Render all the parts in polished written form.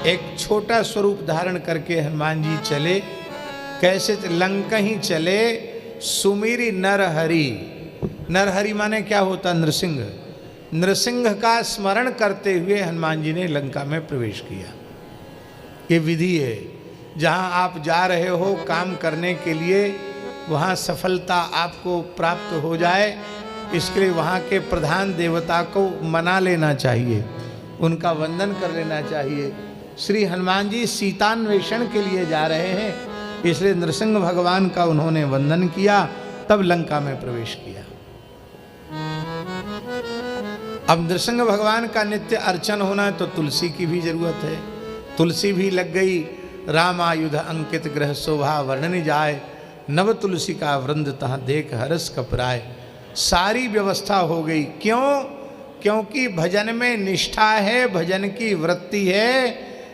एक छोटा स्वरूप धारण करके हनुमान जी चले। कैसे? लंका ही चले सुमिरी नरहरि। नरहरि माने क्या होता? नृसिंह। नृसिंह का स्मरण करते हुए हनुमान जी ने लंका में प्रवेश किया। ये विधि है, जहाँ आप जा रहे हो काम करने के लिए, वहाँ सफलता आपको प्राप्त हो जाए, इसके लिए वहाँ के प्रधान देवता को मना लेना चाहिए, उनका वंदन कर लेना चाहिए। श्री हनुमान जी सीतान्वेषण के लिए जा रहे हैं, इसलिए नृसिंह भगवान का उन्होंने वंदन किया, तब लंका में प्रवेश किया। अब नृसिंह भगवान का नित्य अर्चन होना है तो तुलसी की भी जरूरत है। तुलसी भी लग गई। रामायुध अंकित ग्रह शोभा वर्णन जाए, नव तुलसी का वृंद तहाँ देख हरस कपराए। सारी व्यवस्था हो गई। क्यों? क्योंकि भजन में निष्ठा है, भजन की वृत्ति है,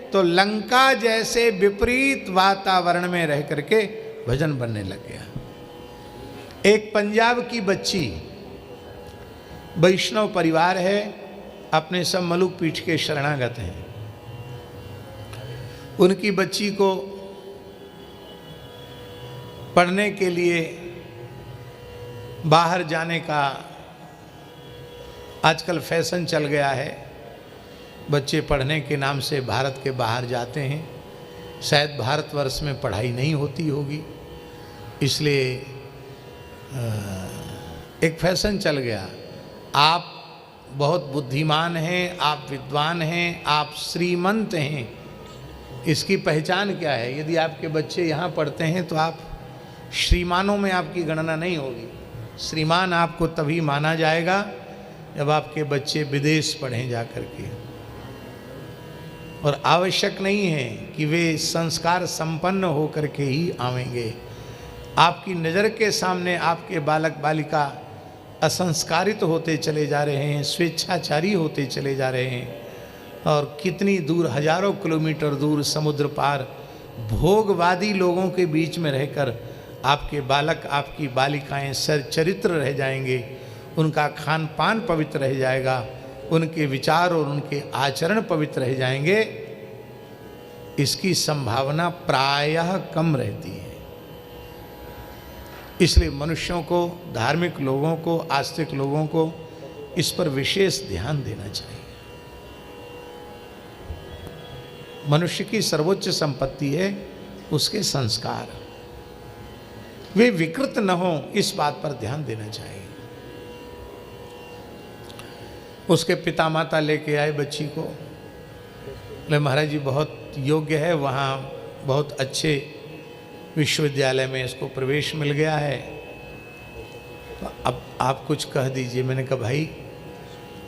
तो लंका जैसे विपरीत वातावरण में रह करके भजन बनने लग गया। एक पंजाब की बच्ची, वैष्णव परिवार है, अपने सब मलुक पीठ के शरणागत हैं। उनकी बच्ची को पढ़ने के लिए बाहर जाने का आजकल फैशन चल गया है। बच्चे पढ़ने के नाम से भारत के बाहर जाते हैं। शायद भारतवर्ष में पढ़ाई नहीं होती होगी, इसलिए एक फैशन चल गया। आप बहुत बुद्धिमान हैं, आप विद्वान हैं, आप श्रीमंत हैं, इसकी पहचान क्या है? यदि आपके बच्चे यहाँ पढ़ते हैं तो आप श्रीमानों में आपकी गणना नहीं होगी। श्रीमान आपको तभी माना जाएगा जब आपके बच्चे विदेश पढ़ें जा कर के। और आवश्यक नहीं है कि वे संस्कार संपन्न हो करके ही आवेंगे। आपकी नज़र के सामने आपके बालक बालिका असंस्कारित होते चले जा रहे हैं, स्वेच्छाचारी होते चले जा रहे हैं, और कितनी दूर, हजारों किलोमीटर दूर समुद्र पार भोगवादी लोगों के बीच में रहकर आपके बालक, आपकी बालिकाएं सरचरित्र रह जाएंगे, उनका खान पान पवित्र रह जाएगा, उनके विचार और उनके आचरण पवित्र रह जाएंगे, इसकी संभावना प्रायः कम रहती है। इसलिए मनुष्यों को, धार्मिक लोगों को, आस्तिक लोगों को इस पर विशेष ध्यान देना चाहिए। मनुष्य की सर्वोच्च संपत्ति है उसके संस्कार, वे विकृत न हो, इस बात पर ध्यान देना चाहिए। उसके पिता माता लेके आए बच्ची को, बोले महाराज जी बहुत योग्य है, वहाँ बहुत अच्छे विश्वविद्यालय में इसको प्रवेश मिल गया है, तो अब आप कुछ कह दीजिए। मैंने कहा भाई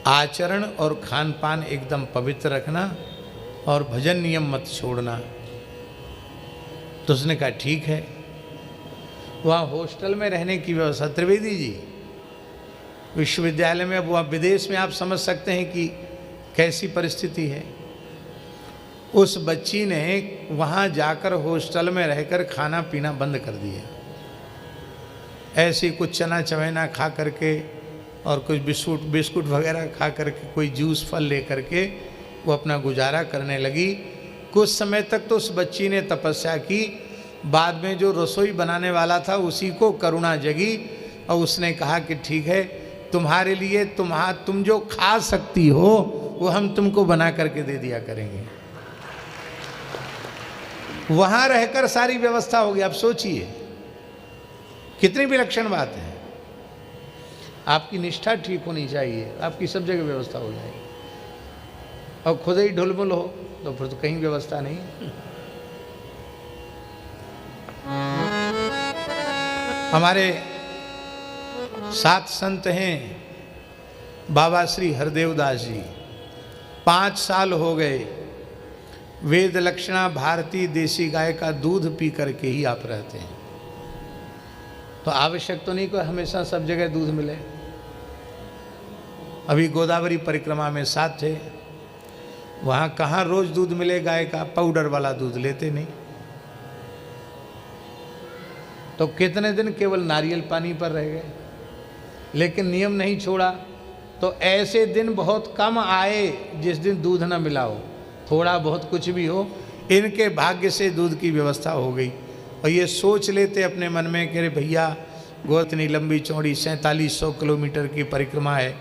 आचरण और खान पान एकदम पवित्र रखना और भजन नियम मत छोड़ना। तो उसने कहा ठीक है। वहाँ हॉस्टल में रहने की व्यवस्था, त्रिवेदी जी विश्वविद्यालय में, अब वहाँ विदेश में आप समझ सकते हैं कि कैसी परिस्थिति है। उस बच्ची ने वहाँ जाकर हॉस्टल में रहकर खाना पीना बंद कर दिया। ऐसे कुछ चना चवैना खा करके और कुछ बिस्कुट वगैरह खा करके, कोई जूस फल ले करके वो अपना गुजारा करने लगी। कुछ समय तक तो उस बच्ची ने तपस्या की, बाद में जो रसोई बनाने वाला था उसी को करुणा जगी और उसने कहा कि ठीक है, तुम्हारे लिए तुम जो खा सकती हो वो हम तुमको बना करके दे दिया करेंगे। वहाँ रहकर सारी व्यवस्था हो गई। आप सोचिए कितनी विलक्षण बात है। आपकी निष्ठा ठीक होनी चाहिए, आपकी सब जगह व्यवस्था हो जाएगी। और खुद ही ढुलमुल हो तो फिर तो कहीं व्यवस्था नहीं। हमारे सात संत हैं बाबा श्री हरदेव दास जी, 5 साल हो गए वेद लक्षणा भारतीय देसी गाय का दूध पी करके ही आप रहते हैं। तो आवश्यक तो नहीं कि हमेशा सब जगह दूध मिले। अभी गोदावरी परिक्रमा में साथ थे, वहाँ कहाँ रोज दूध मिले गाय का, पाउडर वाला दूध लेते नहीं। तो कितने दिन केवल नारियल पानी पर रह गए, लेकिन नियम नहीं छोड़ा। तो ऐसे दिन बहुत कम आए जिस दिन दूध न मिला हो। थोड़ा बहुत कुछ भी हो, इनके भाग्य से दूध की व्यवस्था हो गई। और ये सोच लेते अपने मन में कि अरे भैया गो इतनी लंबी चौड़ी 4700 किलोमीटर की परिक्रमा है,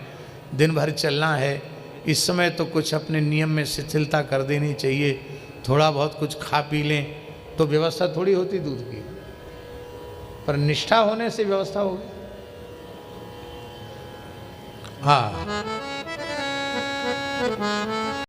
दिन भर चलना है, इस समय तो कुछ अपने नियम में शिथिलता कर देनी चाहिए, थोड़ा बहुत कुछ खा पी लें तो व्यवस्था थोड़ी होती दूध की, पर निष्ठा होने से व्यवस्था होगी। हाँ।